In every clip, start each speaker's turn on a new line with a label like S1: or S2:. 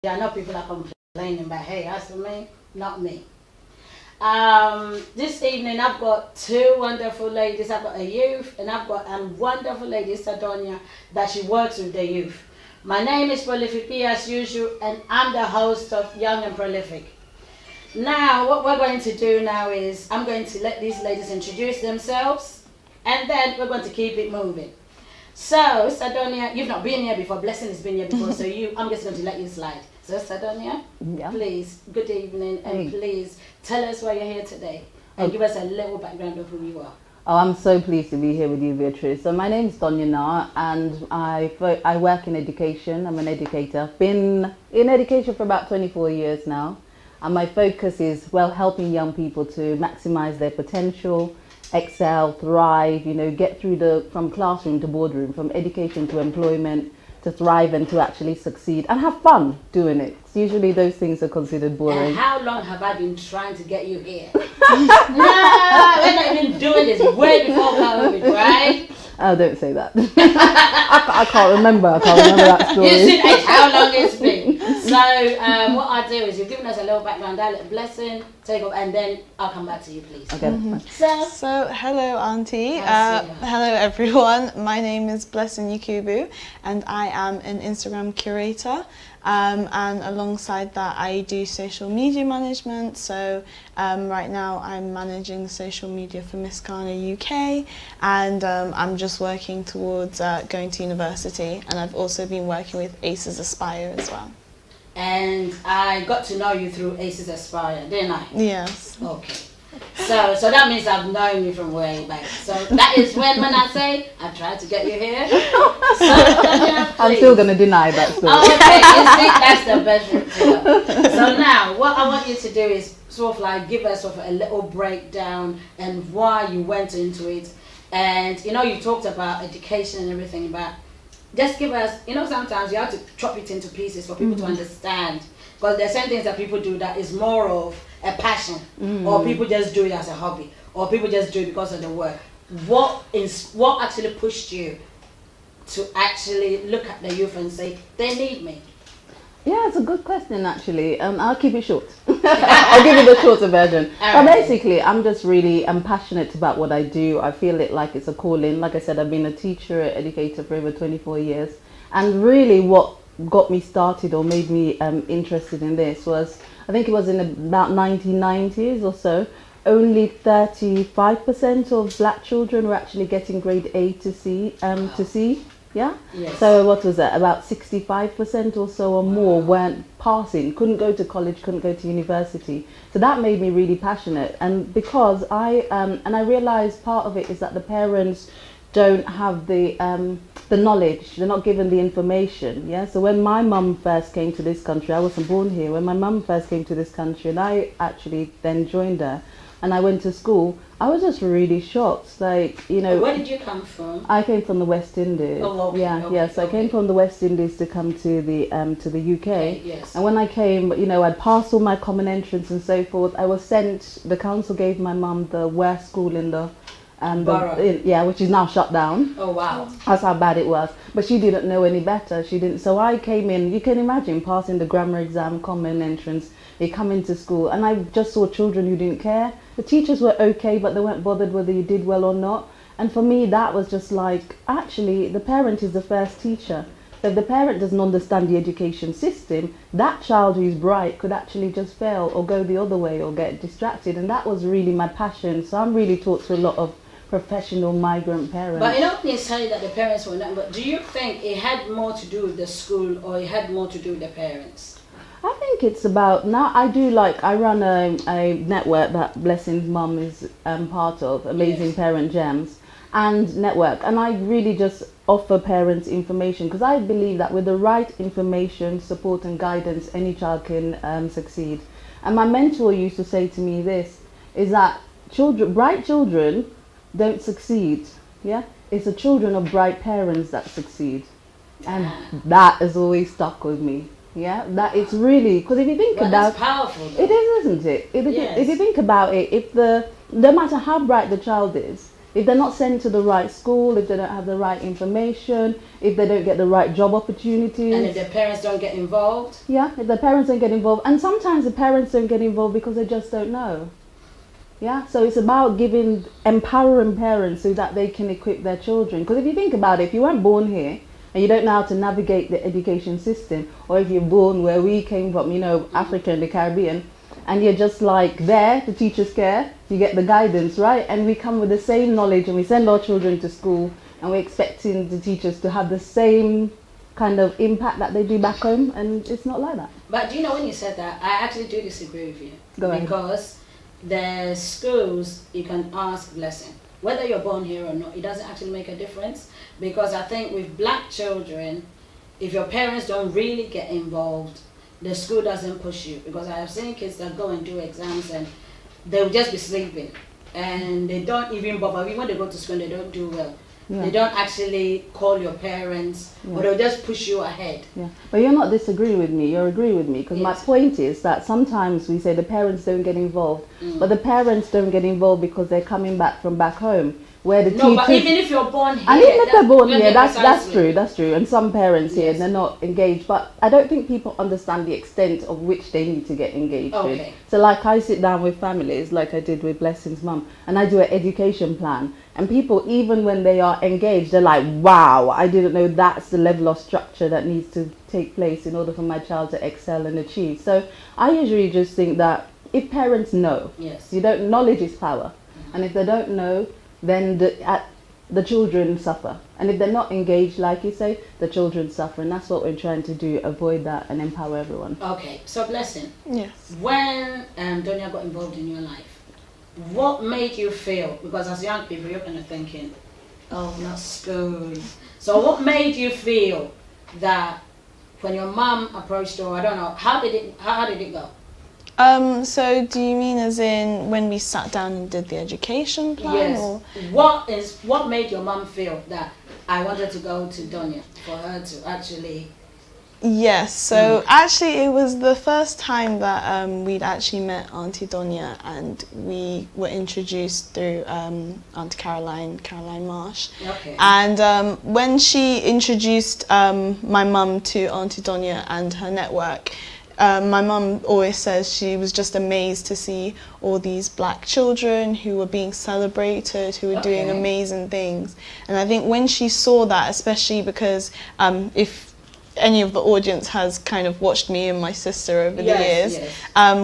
S1: I know people are complaining, but hey, as for me, not me. This evening I've got two wonderful ladies. I've got a youth and I've got a wonderful lady, Sadonia, that she works with the youth. My name is Prolific P as usual, and I'm the host of Young and Prolific. Now, what we're going to do now is I'm going to let these ladies introduce themselves, and then we're going to keep it moving. So, Sadonia, you've not been here before. Blessing has been here before, so I'm just going to let you slide. So, Sadonia,
S2: Yeah.
S1: please, good evening, and please tell us why you're here today, and give us a little background of who you are.
S2: Oh, I'm so pleased to be here with you, Beatrice. So my name is Donya Na, and I work in education. I'm an educator. I've been in education for about 24 years now, and my focus is, well, helping young people to maximize their potential, excel, thrive, get through from classroom to boardroom, from education to employment, to thrive and to actually succeed and have fun doing it. Usually those things are considered boring.
S1: And how long have I been trying to get you here? No, we're not even doing this way before COVID, right?
S2: Oh, don't say that. I can't remember that story.
S1: You see, that's how long it's been. So what I do is you've given us a little background, a little blessing, take up, and then I'll come back to you, please.
S2: Okay.
S3: So hello, Auntie.
S1: Nice to see you.
S3: Hello, everyone. My name is Blessing Yakubu, and I am an Instagram curator. And alongside that, I do social media management. So right now, I'm managing social media for Miss Ghana UK, and I'm just working towards going to university. And I've also been working with ACES Aspire as well.
S1: And I got to know you through ACES Aspire, didn't I?
S3: Yes.
S1: Okay. So that means I've known you from way back. So that is when I say I tried to get you here. So,
S2: I'm still going to deny that story.
S1: Okay, you see, that's the best route to go. So now, what I want you to do is sort of like give us sort of a little breakdown and why you went into it. And you talked about education and everything, but just give us, sometimes you have to chop it into pieces for people to understand. Because there's some things that people do that is more of a passion, or people just do it as a hobby, or people just do it because of the work. What actually pushed you to actually look at the youth and say, they need me?
S2: Yeah, it's a good question, actually. I'll keep it short. I'll give you the shorter version. But basically, I'm passionate about what I do. I feel it like it's a calling. Like I said, I've been a teacher, educator for over 24 years. And really what got me started or made me interested in this was, I think it was in about 1990s or so, only 35% of black children were actually getting grade A to C, yeah?
S1: Yes.
S2: So what was that? About 65% or so or more weren't passing, couldn't go to college, couldn't go to university. So that made me really passionate. And because I realized part of it is that the parents don't have the knowledge, they're not given the information. Yeah. So when my mum first came to this country, I wasn't born here. When my mum first came to this country, and I actually then joined her, and I went to school, I was just really shocked. Like,
S1: Where did you come from?
S2: I came from the West Indies.
S1: Oh, okay,
S2: Yeah,
S1: okay,
S2: yeah. So I came from the West Indies to come to the UK.
S1: Okay, yes.
S2: And when I came, I'd passed all my common entrance and so forth. I was sent. The council gave my mum the worst school in the
S1: Borough.
S2: which is now shut down.
S1: Oh, wow.
S2: That's how bad it was. But she didn't know any better. She didn't. So I came in. You can imagine passing the grammar exam, common entrance. You come into school, and I just saw children who didn't care. The teachers were okay, but they weren't bothered whether you did well or not. And for me, that was just like, actually, the parent is the first teacher. So if the parent doesn't understand the education system, that child who's bright could actually just fail or go the other way or get distracted. And that was really my passion. So I'm really taught to a lot of professional migrant parents.
S1: But not necessarily that the parents were not, but do you think it had more to do with the school or it had more to do with the parents?
S2: I think it's about, now I run a network that Blessing's mum is part of, Amazing
S1: Yes.
S2: Parent Gems, and network. And I really just offer parents information because I believe that with the right information, support and guidance, any child can succeed. And my mentor used to say to me this, is that bright children don't succeed. Yeah, it's the children of bright parents that succeed. And that has always stuck with me. Yeah, that it's really, because if you think about
S1: that's powerful though.
S2: it is, isn't it? If
S1: Yes.
S2: you think about it, no matter how bright the child is, If they're not sent to the right school, if they don't have the right information, if they don't get the right job opportunities.
S1: And if their parents don't get involved.
S2: Yeah, if the parents don't get involved. And sometimes the parents don't get involved because they just don't know. Yeah, so it's about empowering parents so that they can equip their children. Because if you think about it, if you weren't born here and you don't know how to navigate the education system, or if you're born where we came from, Africa and the Caribbean, and you're just like there, the teacher's care, you get the guidance, right? And we come with the same knowledge and we send our children to school and we're expecting the teachers to have the same kind of impact that they do back home, and it's not like that.
S1: But do you know, when you said that, I actually do disagree with you.
S2: Go ahead.
S1: Because the schools, you can ask Blessing, whether you're born here or not, it doesn't actually make a difference. Because I think with black children, if your parents don't really get involved, the school doesn't push you. Because I have seen kids that go and do exams and they'll just be sleeping and they don't even bother. Even when they go to school, they don't do well.
S2: Yeah.
S1: They don't actually call your parents, or they'll just push you ahead.
S2: Yeah, but you're not disagreeing with me, you're agreeing with me, because my point is that sometimes we say the parents don't get involved, but the parents don't get involved because they're coming back from back home, where the teachers...
S1: But even if you're born here...
S2: And even if they're born here, that's
S1: precisely.
S2: that's true, and some parents here, they're not engaged, but I don't think people understand the extent of which they need to get engaged with. So like I sit down with families, like I did with Blessing's mum, and I do an education plan, and people, even when they are engaged, they're like, wow, I didn't know that's the level of structure that needs to take place in order for my child to excel and achieve. So I usually just think that if parents know, knowledge is power, and if they don't know, then the children suffer. And if they're not engaged, like you say, the children suffer. And that's what we're trying to do, avoid that and empower everyone.
S1: Okay, so Blessing.
S3: Yes.
S1: When Donia got involved in your life, what made you feel, because as young people, you're kind of thinking, oh, not school. So what made you feel that when your mom approached you, I don't know, how did it go?
S3: So do you mean as in when we sat down and did the education plan?
S1: Yes.
S3: Or?
S1: What made your mom feel that I wanted to go to Donia for her to actually...
S3: Yes, so actually it was the first time that we'd actually met Auntie Donia, and we were introduced through Auntie Caroline Marsh.
S1: Okay.
S3: And when she introduced my mum to Auntie Donia and her network, my mum always says she was just amazed to see all these black children who were being celebrated, who were doing amazing things. And I think when she saw that, especially because if any of the audience has kind of watched me and my sister over the years,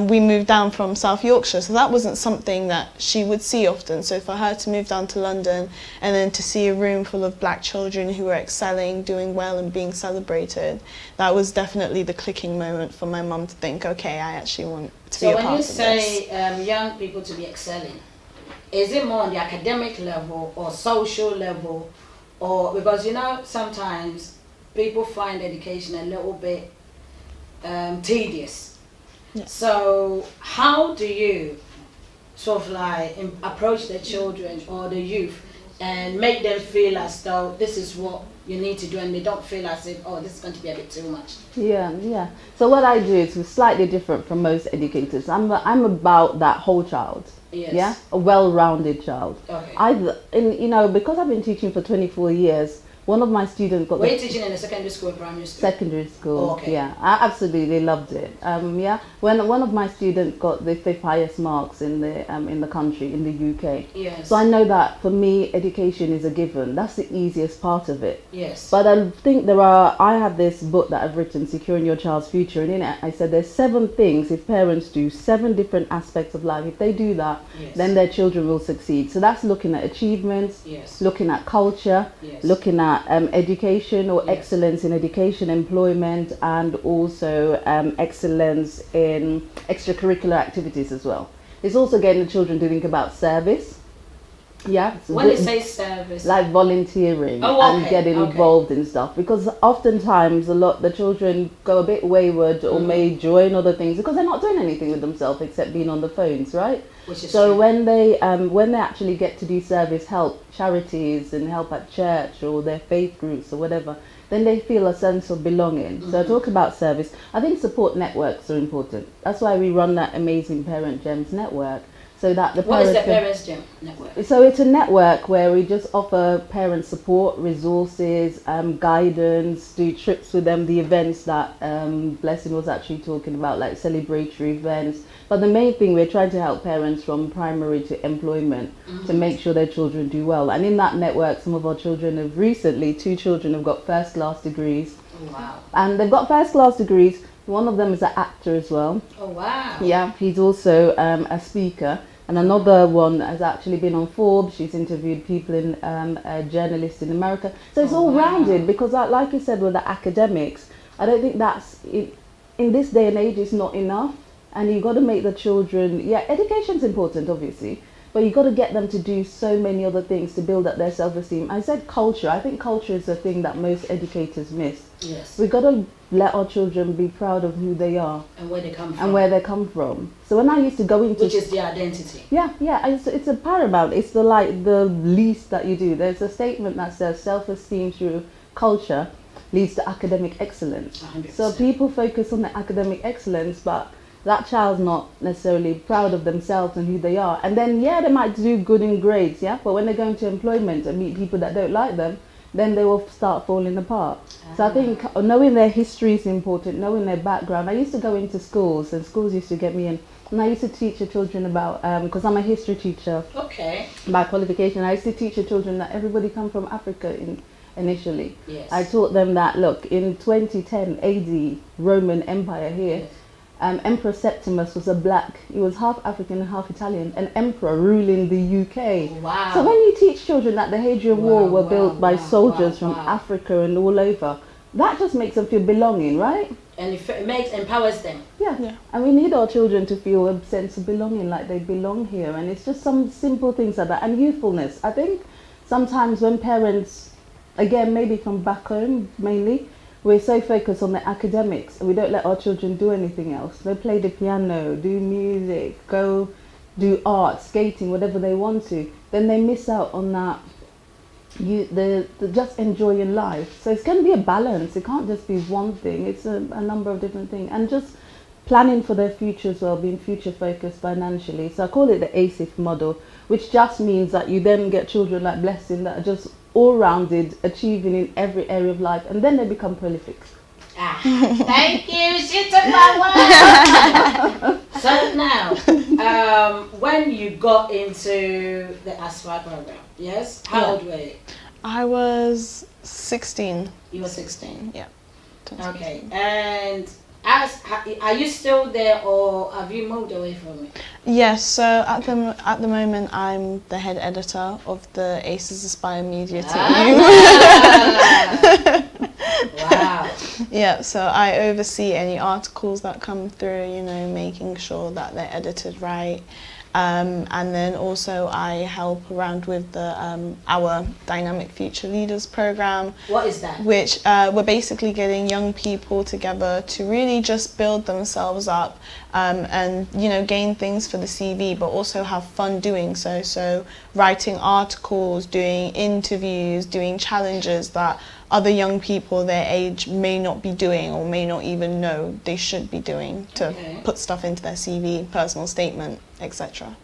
S3: we moved down from South Yorkshire, so that wasn't something that she would see often. So for her to move down to London and then to see a room full of black children who were excelling, doing well and being celebrated, that was definitely the clicking moment for my mum to think, okay, I actually want to be a part of this.
S1: So when you say young people to be excelling, is it more on the academic level or social level? Or because sometimes people find education a little bit tedious. So how do you sort of like approach the children or the youth and make them feel as though this is what you need to do, and they don't feel as if, oh, this is going to be a bit too much? Yeah.
S2: So what I do is slightly different from most educators. I'm about that whole child.
S1: Yes.
S2: Yeah, a well-rounded child.
S1: Okay.
S2: Because I've been teaching for 24 years, one of my students got...
S1: Were you teaching in a secondary school or primary school? Secondary
S2: school.
S1: Oh, okay.
S2: Yeah, I absolutely loved it. When one of my students got the 5th highest marks in the country, in the UK.
S1: Yes.
S2: So I know that for me, education is a given. That's the easiest part of it.
S1: Yes.
S2: But I think I have this book that I've written, Securing Your Child's Future, and in it I said there's 7 things if parents do, 7 different aspects of life. If they do that, then their children will succeed. So that's looking at achievements, looking at culture, looking at education or excellence in education, employment, and also excellence in extracurricular activities as well. It's also getting the children to think about service. Yeah. So
S1: when you say service,
S2: like volunteering and getting involved in stuff, because oftentimes the children go a bit wayward or may join other things because they're not doing anything with themselves except being on the phones, right? So true. when they actually get to do service, help charities and help at church or their faith groups or whatever, then they feel a sense of belonging. So I talk about service. I think support networks are important. That's why we run that amazing Parent Gems network. so that the
S1: What is the
S2: parents can-
S1: Parents Gym Network?
S2: So it's a network where we just offer parent support, resources, guidance, do trips with them, the events that Blessing was actually talking about, like celebratory events. But the main thing, we're trying to help parents from primary to employment to make sure their children do well. And in that network, some of our children have recently, 2 children have got first class degrees.
S1: Oh, wow.
S2: And they've got first class degrees. One of them is an actor as well.
S1: Oh, wow.
S2: Yeah, he's also a speaker. And another one has actually been on Forbes. She's interviewed people in journalists in America. So it's all rounded because, like you said, with the academics, I don't think that's, in this day and age, it's not enough. And you've got to make the children, yeah, education's important, obviously, but you've got to get them to do so many other things to build up their self-esteem. I said culture. I think culture is the thing that most educators miss.
S1: Yes.
S2: We've got to let our children be proud of who they are
S1: And where they come from.
S2: and where they come from. So when I used to go into...
S1: Which is their identity.
S2: Yeah, it's a paramount. It's the least that you do. There's a statement that says self-esteem through culture leads to academic excellence.
S1: 100%.
S2: So people focus on the academic excellence, but that child's not necessarily proud of themselves and who they are. And then, yeah, they might do good in grades, yeah, but when they go into employment and meet people that don't like them, then they will start falling apart. So I think knowing their history is important, knowing their background. I used to go into schools, and schools used to get me in, and I used to teach the children about, because I'm a history teacher
S1: Okay.
S2: by qualification, I used to teach the children that everybody come from Africa initially.
S1: Yes.
S2: I taught them that, look, in 2010 AD, Roman Empire here,
S1: Yes.
S2: Emperor Septimus was a black, he was half African and half Italian, an emperor ruling the UK.
S1: Wow.
S2: So when you teach children that the Hadrian Wall were
S1: Wow,
S2: built by
S1: wow,
S2: soldiers
S1: wow,
S2: from
S1: wow.
S2: Africa and all over, that just makes them feel belonging, right?
S1: And it empowers them.
S2: Yeah.
S3: Yeah.
S2: And we need our children to feel a sense of belonging, like they belong here. And it's just some simple things like that. And youthfulness. I think sometimes when parents, again, maybe from back home mainly, we're so focused on the academics and we don't let our children do anything else. They play the piano, do music, go do art, skating, whatever they want to. Then they miss out on that, the just enjoying life. So it's going to be a balance. It can't just be one thing. It's a number of different things. And just planning for their future as well, being future focused financially. So I call it the ASIF model, which just means that you then get children like Blessing that are just all-rounded, achieving in every area of life, and then they become prolific.
S1: Ah, thank you. She took my word. So now, when you got into the Aspire program, yes, how old were you?
S3: I was 16.
S1: You were 16.
S3: Yeah.
S1: Okay, and are you still there, or have you moved away from it?
S3: Yes, so at the moment I'm the head editor of the ACES Aspire Media team.
S1: Wow.
S3: Yeah, so I oversee any articles that come through, you know, making sure that they're edited right. And then also I help around with the our Dynamic Future Leaders program.
S1: What is that?
S3: Which we're basically getting young people together to really just build themselves up and, you know, gain things for the CV, but also have fun doing so. So writing articles, doing interviews, doing challenges that other young people their age may not be doing or may not even know they should be doing to put stuff into their CV, personal statement, etc.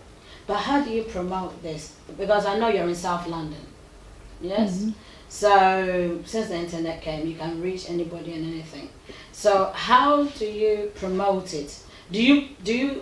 S1: But how do you promote this? Because I know you're in South London, yes? So since the internet came, you can reach anybody and anything. So how do you promote it? Do you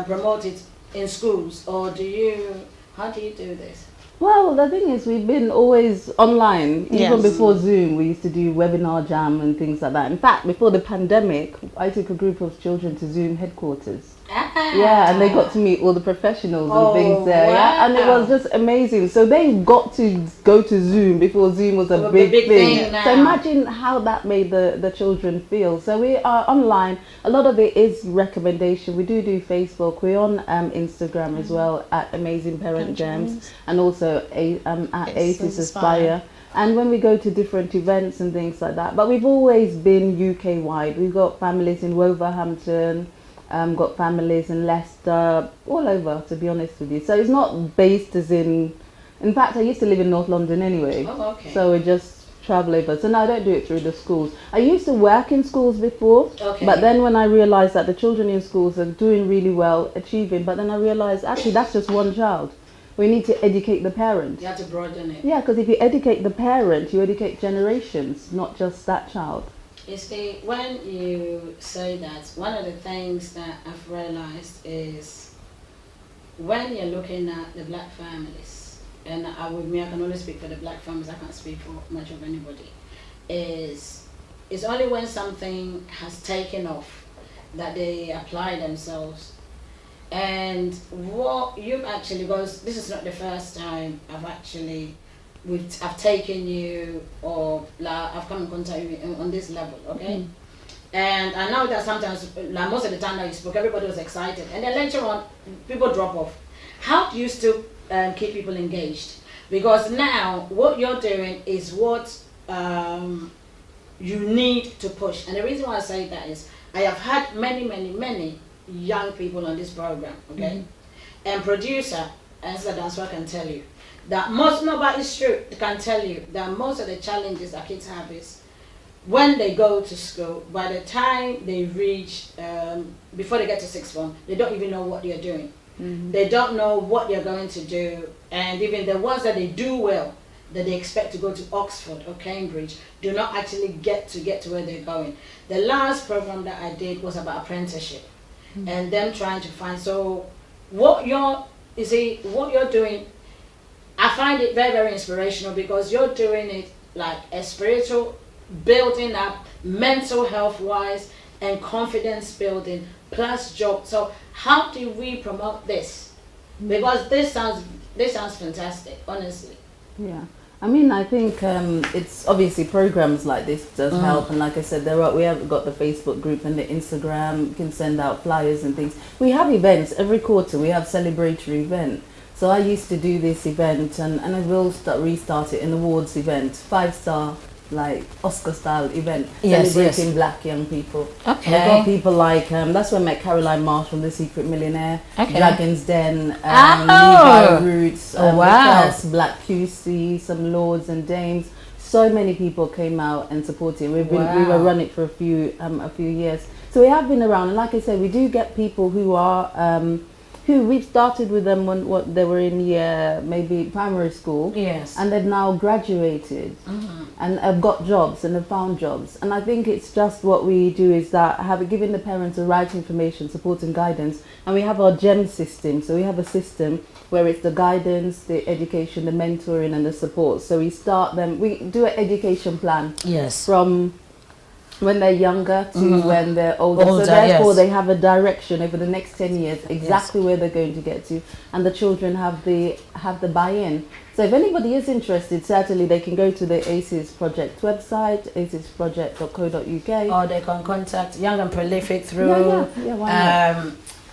S1: promote it in schools, or how do you do this?
S2: Well, the thing is, we've been always online. Even
S3: Yes.
S2: before Zoom, we used to do webinar jam and things like that. In fact, before the pandemic, I took a group of children to Zoom headquarters. Yeah, and they got to meet all the professionals and things there. Yeah, and it was just amazing. So they got to go to Zoom before Zoom was a big thing.
S1: now.
S2: So imagine how that made the children feel. So we are online. A lot of it is recommendation. We do Facebook. We're on Instagram as well at Amazing Parent Gems, and also at ACES Aspire. And when we go to different events and things like that. But we've always been UK wide. We've got families in Wolverhampton. Got families in Leicester, all over, to be honest with you. So it's not based as in fact, I used to live in North London anyway.
S1: Oh, okay.
S2: So we're just travel over. So now I don't do it through the schools. I used to work in schools before,
S1: Okay.
S2: but then when I realized that the children in schools are doing really well, achieving, but then I realized actually that's just one child. We need to educate the parents.
S1: You have to broaden it.
S2: Yeah, because if you educate the parent, you educate generations, not just that child.
S1: You see, when you say that, one of the things that I've realized is when you're looking at the black families, and I can only speak for the black families, I can't speak for much of anybody, is it's only when something has taken off that they apply themselves. And what you've actually, because this is not the first time I've taken you, or like, I've come in contact with you on this level, okay? And I know that sometimes, like most of the time that you spoke, everybody was excited, and then later on, people drop off. How do you still keep people engaged? Because now what you're doing is what you need to push. And the reason why I say that is I have had many young people on this program, okay? And producer, Angela Danswa can tell you that nobody's true can tell you that most of the challenges that kids have is when they go to school, by the time they reach, before they get to sixth form, they don't even know what they're doing. They don't know what they're going to do. And even the ones that they do well, that they expect to go to Oxford or Cambridge, do not actually get to where they're going. The last program that I did was about apprenticeship. And them trying to find, so what you're doing, I find it very inspirational, because you're doing it like a spiritual building up, mental health wise, and confidence building plus job. So how do we promote this? Because this sounds fantastic, honestly.
S2: Yeah, I mean, I think it's obviously programs like this does help, and like I said, we have got the Facebook group and the Instagram. You can send out flyers and things. We have events every quarter. We have celebratory event. So I used to do this event, and I will restart it, an awards event, 5-star, like Oscar style event, celebrating black young people.
S1: Okay.
S2: We've got people like that's when I met Caroline Marshall, the Secret Millionaire, Dragon's Den, Levi Roots, the first Black QC, some lords and dames. So many people came out and supported. We were running for a few years, so we have been around. And like I said, we do get people who are who we've started with them when they were in maybe primary school, and they've now graduated and have got jobs and have found jobs. And I think it's just what we do is that giving the parents the right information, support and guidance. And we have our GEM system. So we have a system where it's the guidance, the education, the mentoring and the support. So we do an education plan from when they're younger to when they're older. So therefore they have a direction over the next 10 years, exactly where they're going to get to, and the children have the buy-in. So if anybody is interested, certainly they can go to the ACES Project website, acesproject.co.uk,
S1: or they can contact Young and Prolific through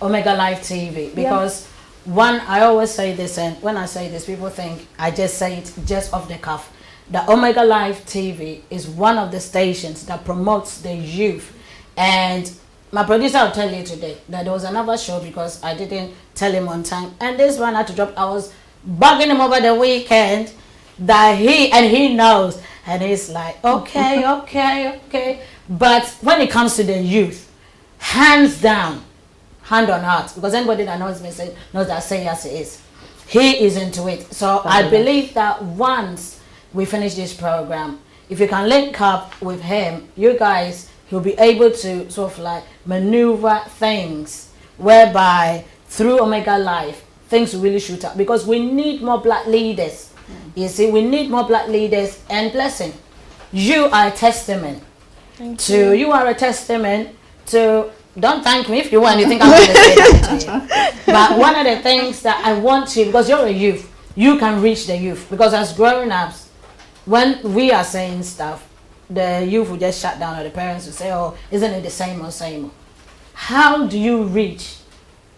S1: Omega Live TV, because one, I always say this, and when I say this, people think I just say it just off the cuff. The Omega Live TV is one of the stations that promotes the youth. And my producer will tell you today that there was another show, because I didn't tell him on time, and this one had to drop. I was bugging him over the weekend that he knows, and he's like, okay. But when it comes to the youth, hands down, hand on heart, because anybody that knows me knows that say yes it is. He is into it. So I believe that once we finish this program, if you can link up with him, you guys, he'll be able to sort of like maneuver things whereby through Omega Live things will really shoot up, because we need more black leaders. You see, we need more black leaders. And blessing, you are a testament you are a testament to, don't thank me if you want, you think I'm going to say that to you. But one of the things that I want to, because you're a youth, you can reach the youth, because as grown ups, when we are saying stuff, the youth will just shut down, or the parents will say, oh, isn't it the same or same? How do you reach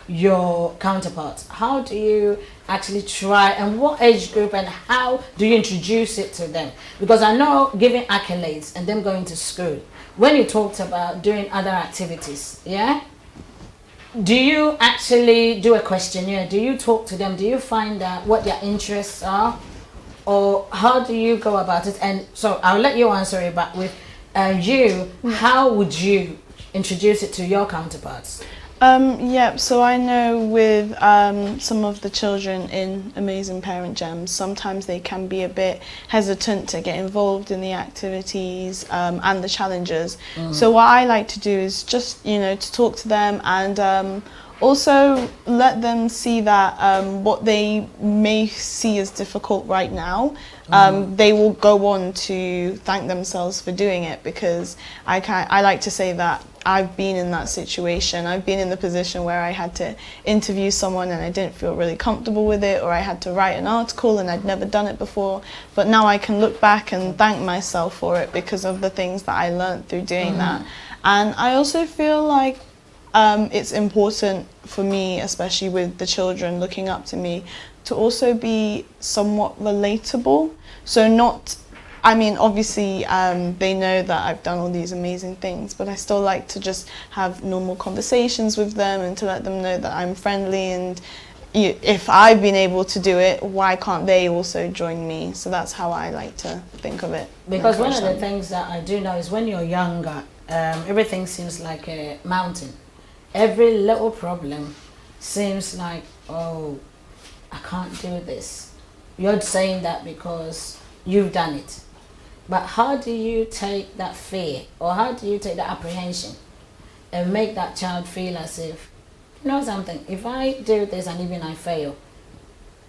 S1: your counterparts? How do you actually try, and what age group, and how do you introduce it to them? Because I know giving accolades and them going to school, when you talked about doing other activities, do you actually do a questionnaire? Do you talk to them? Do you find out what their interests are? or how do you go about it? And so I'll let you answer it, but with you, how would you introduce it to your counterparts?
S3: So I know with some of the children in Amazing Parent Gems, sometimes they can be a bit hesitant to get involved in the activities and the challenges. So what I like to do is just, to talk to them and also let them see that what they may see as difficult right now, they will go on to thank themselves for doing it, because I like to say that I've been in that situation. I've been in the position where I had to interview someone and I didn't feel really comfortable with it, or I had to write an article and I'd never done it before. But now I can look back and thank myself for it because of the things that I learned through doing that. And I also feel like it's important for me, especially with the children looking up to me, to also be somewhat relatable. So obviously they know that I've done all these amazing things, but I still like to just have normal conversations with them and to let them know that I'm friendly, and if I've been able to do it, why can't they also join me? So that's how I like to think of it.
S1: Because one of the things that I do know is when you're younger, everything seems like a mountain. Every little problem seems like, oh, I can't do this. You're saying that because you've done it. But how do you take that fear, or how do you take that apprehension and make that child feel as if, you know something, if I do this and even I fail,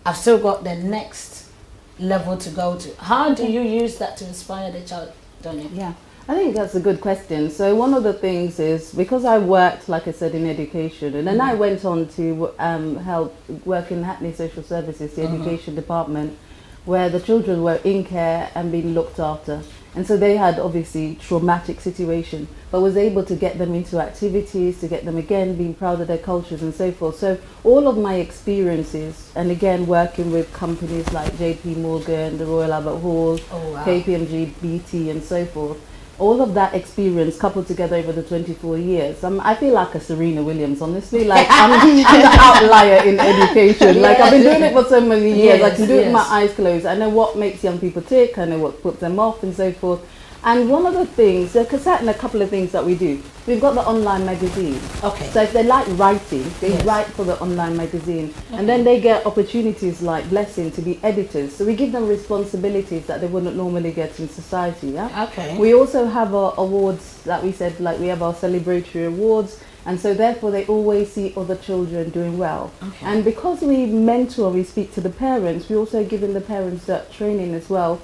S1: I've still got the next level to go to. How do you use that to inspire the child, Donya?
S2: Yeah, I think that's a good question. So one of the things is, because I worked, like I said, in education, and then I went on to help work in Hackney Social Services, the education department, where the children were in care and being looked after. And so they had obviously traumatic situation, but was able to get them into activities, to get them again being proud of their cultures and so forth. So all of my experiences, and again working with companies like JP Morgan, the Royal Albert Hall, KPMG, BT and so forth, all of that experience coupled together over the 24 years, I feel like a Serena Williams, honestly. Like I'm the outlier in education. Like I've been doing it for so many years. I can do it with my eyes closed. I know what makes young people tick. I know what puts them off and so forth. And one of the things, there's certainly a couple of things that we do. We've got the online magazine.
S1: Okay.
S2: So if they like writing, they write for the online magazine. And then they get opportunities like Blessing to be editors. So we give them responsibilities that they wouldn't normally get in society. Yeah.
S1: Okay.
S2: We also have our awards that we said, like we have our celebratory awards. And so therefore they always see other children doing well.
S1: Okay.
S2: And because we mentor, we speak to the parents, we also giving the parents that training as well,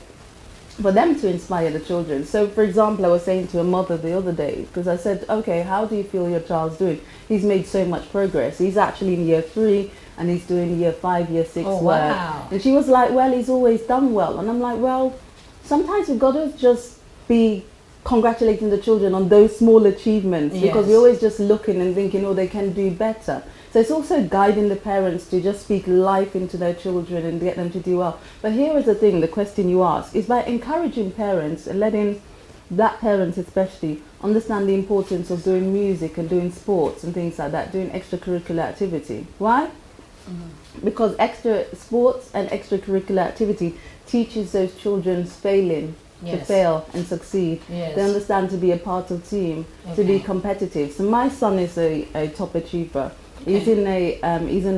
S2: for them to inspire the children. So for example, I was saying to a mother the other day, because I said, okay, how do you feel your child's doing? He's made so much progress. He's actually in year 3 and he's doing year 5, year 6 work.
S1: Wow.
S2: And she was like, well, he's always done well. And I'm like, well, sometimes you've got to just be congratulating the children on those small achievements, because we're always just looking and thinking, oh, they can do better. So it's also guiding the parents to just speak life into their children and get them to do well. But here is the thing, the question you ask is by encouraging parents and letting black parents especially understand the importance of doing music and doing sports and things like that, doing extracurricular activity. Why? Because extra sports and extracurricular activity teaches those children's failing to fail and succeed. They understand to be a part of team, to be competitive. So my son is a top achiever. He's in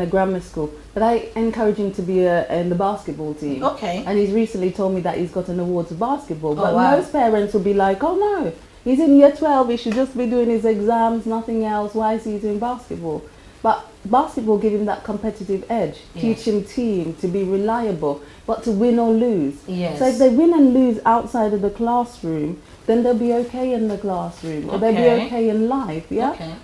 S2: a grammar school, but I encourage him to be in the basketball team.
S1: Okay.
S2: And he's recently told me that he's got an award for basketball. But most parents will be like, oh no, he's in year 12, he should just be doing his exams, nothing else. Why is he doing basketball? But basketball give him that competitive edge, teach him team, to be reliable, but to win or lose.
S1: Yes.
S2: So if they win and lose outside of the classroom, then they'll be okay in the classroom, or they'll be okay in life,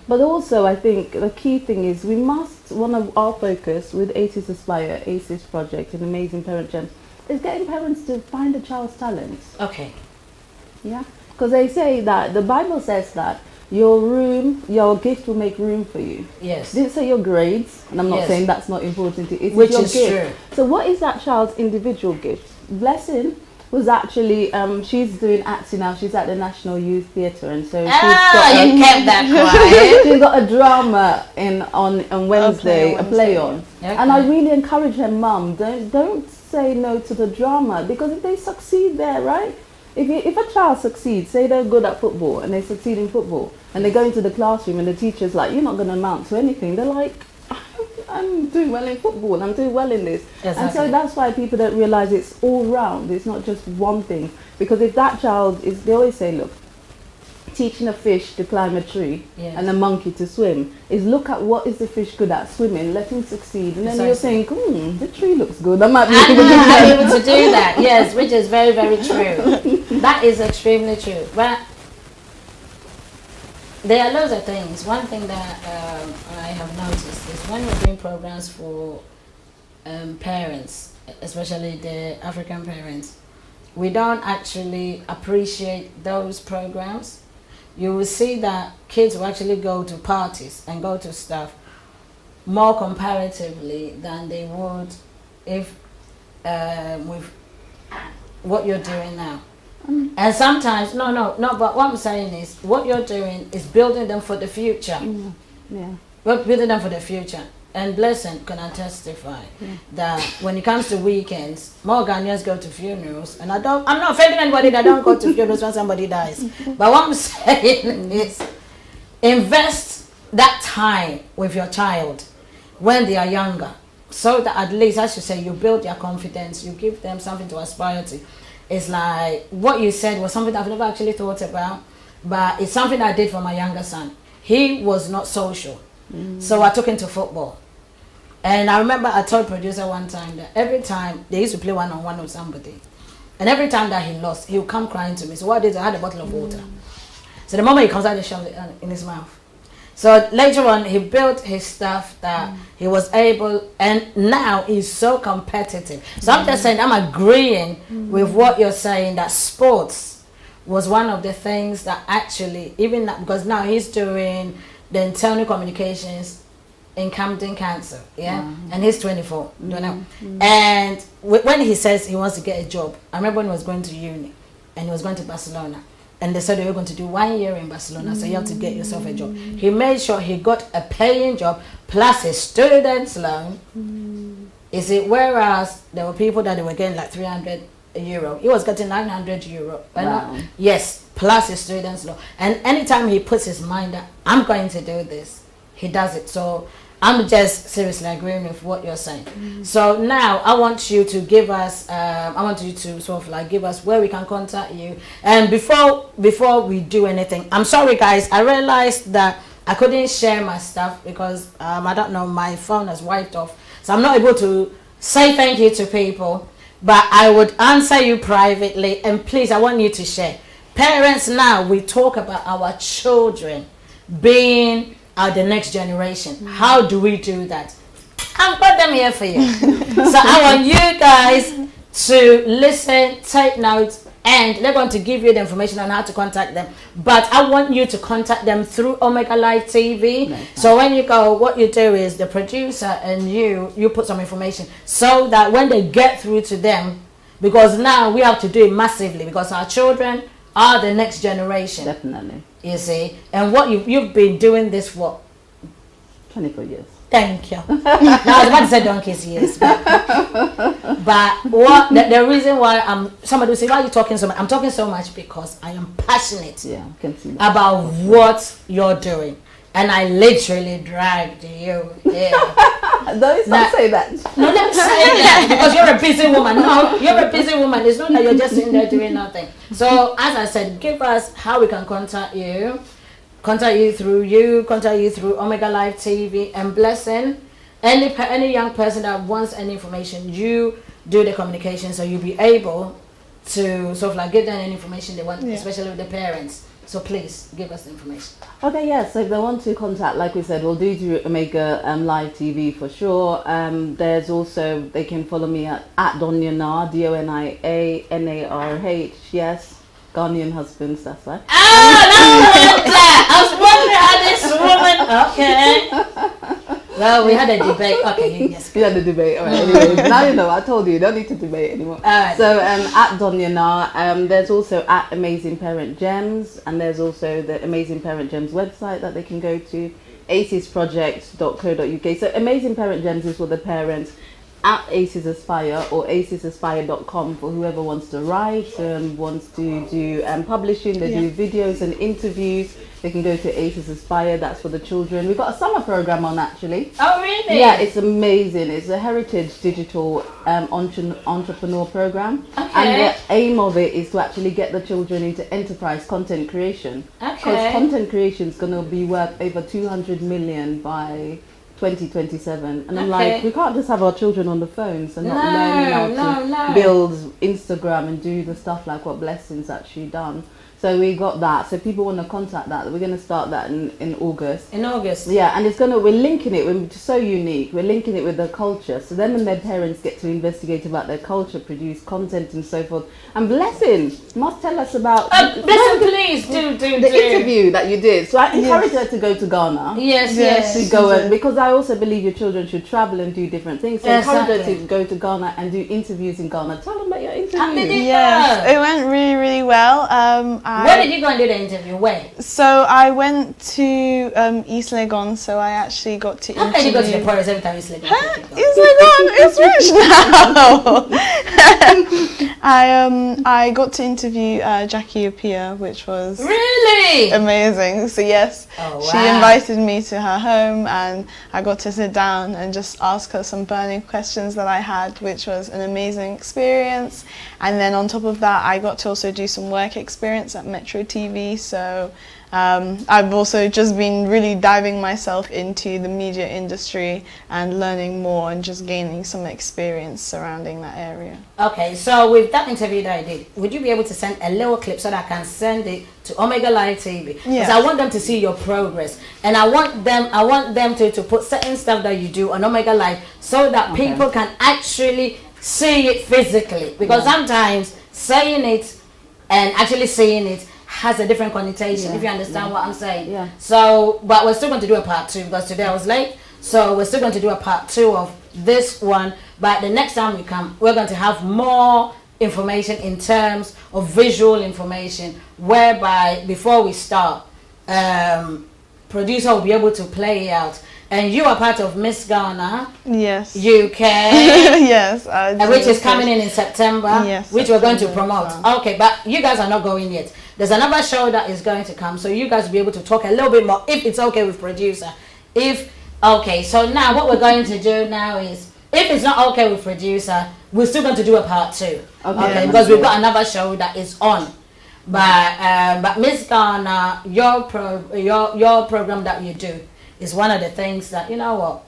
S2: But also, I think the key thing is one of our focus with ACES Aspire, ACES Project, and Amazing Parent Gems, is getting parents to find a child's talents.
S1: Okay.
S2: Yeah, because they say that, the Bible says that your gift will make room for you.
S1: Yes.
S2: Didn't say your grades, and I'm not saying that's not important. It's
S1: which
S2: your
S1: is
S2: gift.
S1: true.
S2: So what is that child's individual gift? Blessing was actually, she's doing acting now. She's at the National Youth Theatre, and so she's got
S1: you kept that quiet.
S2: she's got a drama on Wednesday, a play on.
S1: Okay.
S2: And I really encourage her, Mum, don't say no to the drama, because if they succeed there, right? If a child succeeds, say they're good at football and they succeed in football, and they go into the classroom and the teacher's like, you're not going to amount to anything. They're like, I'm doing well in football, I'm doing well in this.
S1: Exactly.
S2: And so that's why people don't realise it's all round, it's not just one thing. Because if that child is, they always say, look, teaching a fish to climb a tree
S1: Yes.
S2: and a monkey to swim is look at what is the fish good at swimming, let him succeed, and then you'll think, the tree looks good, I might be able to do
S1: I'm
S2: that.
S1: able to do that, yes, which is very, very true. That is extremely true. But there are loads of things. One thing that I have noticed is when we're doing programs for parents, especially the African parents, we don't actually appreciate those programs. You will see that kids will actually go to parties and go to stuff more comparatively than they would if with what you're doing now. And sometimes, no, but what I'm saying is what you're doing is building them for the future.
S2: Yeah.
S1: We're building them for the future. And Blessing can testify that when it comes to weekends, more Ghanaians go to funerals. And I'm not offending anybody that don't go to funerals when somebody dies. But what I'm saying is invest that time with your child when they are younger, so that at least, as you say, you build their confidence, you give them something to aspire to. It's like what you said was something I've never actually thought about, but it's something I did for my younger son. He was not social, so I took him to football. And I remember I told producer one time that every time they used to play one-on-one with somebody, and every time that he lost, he would come crying to me. So what I did, I had a bottle of water. So the moment he comes out, he shoves it in his mouth. So later on, he built his stuff that he was able, and now he's so competitive. So I'm just saying, I'm agreeing with what you're saying, that sports was one of the things that actually, even that, because now he's doing the internal communications in Camden Council, and he's 24, don't know. And when he says he wants to get a job, I remember when he was going to uni and he was going to Barcelona, and they said they were going to do 1 year in Barcelona, so you have to get yourself a job. He made sure he got a paying job plus his student's loan. You see, whereas there were people that they were getting like 300 euro, he was getting 900 euro.
S2: Wow.
S1: Yes, plus his student's loan. And anytime he puts his mind that I'm going to do this, he does it. So I'm just seriously agreeing with what you're saying. So now I want you to give us, I want you to sort of like give us where we can contact you. And before we do anything, I'm sorry guys, I realized that I couldn't share my stuff because I don't know, my phone has wiped off. So I'm not able to say thank you to people, but I would answer you privately, and please, I want you to share. Parents, now we talk about our children being the next generation. How do we do that? I've got them here for you. So I want you guys to listen, take notes, and they're going to give you the information on how to contact them. But I want you to contact them through Omega Live TV.
S2: Nice.
S1: So when you go, what you do is the producer and you put some information so that when they get through to them, because now we have to do it massively because our children are the next generation.
S2: Definitely.
S1: You see, and what you've been doing this for
S2: 24 years.
S1: Thank you. Now I was about to say donkey's years, but what the reason why somebody will say, why are you talking so much? I'm talking so much because I am passionate
S2: I can see that.
S1: about what you're doing, and I literally dragged you here.
S2: Don't say that.
S1: No, let me say that because you're a busy woman. No, you're a busy woman. It's not that you're just sitting there doing nothing. So as I said, give us how we can contact you. Contact you through Omega Live TV, and Blessing. Any young person that wants any information, you do the communication, so you'll be able to sort of like give them any information they want, especially with the parents. So please give us the information.
S2: Okay, yes. So if they want to contact, like we said, we'll do through Omega Live TV for sure. There's also, they can follow me at Donia Nar, DONIANARH. Yes, Ghanaian husbands. That's right.
S1: I was wondering how this woman. Okay. Well, we had a debate. Okay, yes.
S2: We had a debate. All right. Anyway, now you know. I told you. You don't need to debate anymore.
S1: All right.
S2: So at Donia Nar, there's also at Amazing Parent Gems, and there's also the Amazing Parent Gems website that they can go to, acesproject.co.uk. So Amazing Parent Gems is for the parents. at Aces Aspire or acesaspire.com for whoever wants to write and wants to do publishing. They do videos and interviews. They can go to Aces Aspire. That's for the children. We've got a summer program on actually.
S1: Oh, really?
S2: Yeah, it's amazing. It's a heritage digital entrepreneur program.
S1: Okay.
S2: And the aim of it is to actually get the children into enterprise content creation.
S1: Okay.
S2: Because content creation is going to be worth over 200 million by 2027. And I'm like, we can't just have our children on the phones and not learning how to build Instagram and do the stuff like what Blessing's actually done. So we got that. So people want to contact that. We're going to start that in August.
S1: In August.
S2: Yeah, and we're linking it. We're so unique. We're linking it with the culture. So then when their parents get to investigate about their culture, produce content and so forth. And Blessing must tell us about
S1: Blessing, please do
S2: the interview that you did. So I encouraged her to go to Ghana.
S1: Yes.
S2: To go and, because I also believe your children should travel and do different things. So encourage her to go to Ghana and do interviews in Ghana. Tell them about your interview.
S3: Yes, it went really, really well.
S1: Where did you go and do the interview? Where?
S3: So I went to East Legon, so I actually got to interview.
S1: How can you go to the forest every time East Legon?
S3: East Legon is rich now. I got to interview Jackie Appiah, which was
S1: really
S3: amazing. So yes, she invited me to her home, and I got to sit down and just ask her some burning questions that I had, which was an amazing experience. And then on top of that, I got to also do some work experience at Metro TV. So I've also just been really diving myself into the media industry and learning more and just gaining some experience surrounding that area.
S1: Okay, so with that interview that I did, would you be able to send a little clip so that I can send it to Omega Live TV? Because I want them to see your progress, and I want them to put certain stuff that you do on Omega Live so that people can actually see it physically. Because sometimes saying it and actually seeing it has a different connotation, if you understand what I'm saying.
S2: Yeah.
S1: So, but we're still going to do a part 2 because today I was late. So we're still going to do a part 2 of this one. But the next time we come, we're going to have more information in terms of visual information, whereby before we start, producer will be able to play out. And you are part of Miss Ghana,
S3: yes,
S1: UK,
S3: yes,
S1: which is coming in September,
S3: yes,
S1: which we're going to promote. Okay, but you guys are not going yet. There's another show that is going to come, so you guys will be able to talk a little bit more, if it's okay with producer. So now what we're going to do now is, if it's not okay with producer, we're still going to do a part 2. Okay, because we've got another show that is on. But Miss Ghana, your program that you do is one of the things that, you know what,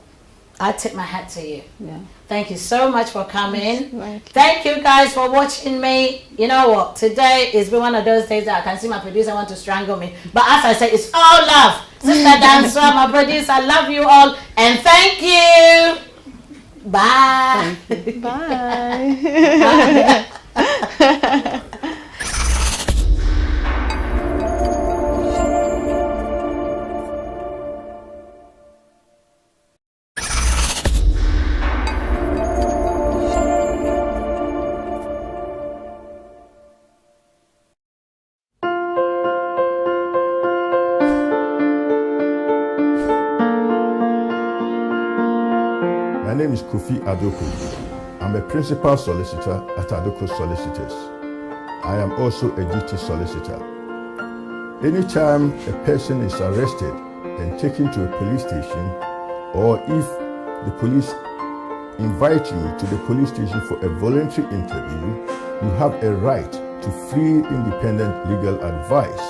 S1: I tip my hat to you.
S2: Yeah.
S1: Thank you so much for coming. Thank you guys for watching me. You know what, today is one of those days that I can see my producer want to strangle me. But as I said, it's all love. Sister Dancer, my producer, I love you all. And thank you. Bye.
S2: Thank you.
S3: Bye.
S4: My name is Kofi Adoku. I'm a principal solicitor at Adoku Solicitors. I am also a duty solicitor. Anytime a person is arrested and taken to a police station, or if the police invite you to the police station for a voluntary interview, you have a right to free independent legal advice.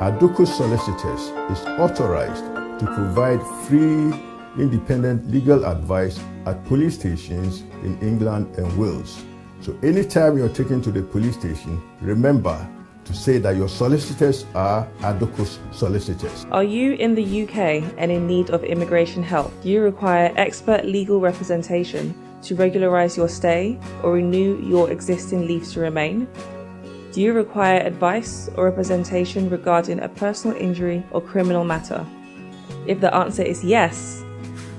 S4: Adoku Solicitors is authorized to provide free independent legal advice at police stations in England and Wales. So anytime you're taken to the police station, remember to say that your solicitors are Adoku Solicitors.
S5: Are you in the UK and in need of immigration help? Do you require expert legal representation to regularise your stay or renew your existing leave to remain? Do you require advice or representation regarding a personal injury or criminal matter? If the answer is yes,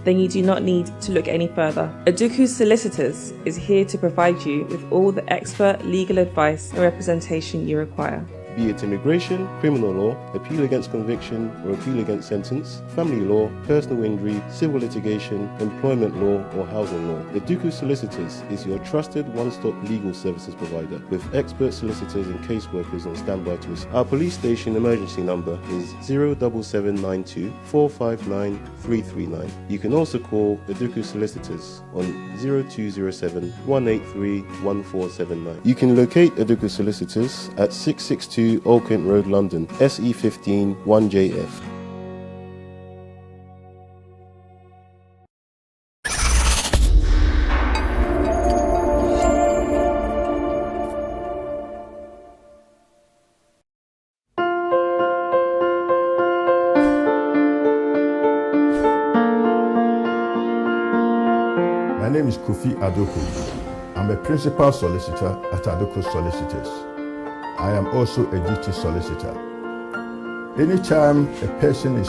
S5: then you do not need to look any further. Adoku Solicitors is here to provide you with all the expert legal advice and representation you require.
S6: be it immigration, criminal law, appeal against conviction or appeal against sentence, family law, personal injury, civil litigation, employment law or housing law. Eduku Solicitors is your trusted one-stop legal services provider with expert solicitors and caseworkers on standby to assist. Our police station emergency number is 07792 459 339. You can also call Eduku Solicitors on 0207 183 1479. You can locate Eduku Solicitors at 662 Old Kent Road, London, SE15 1JF.
S4: My name is Kofi Adoku. I'm a principal solicitor at Adoko Solicitors. I am also a duty solicitor. Anytime a person is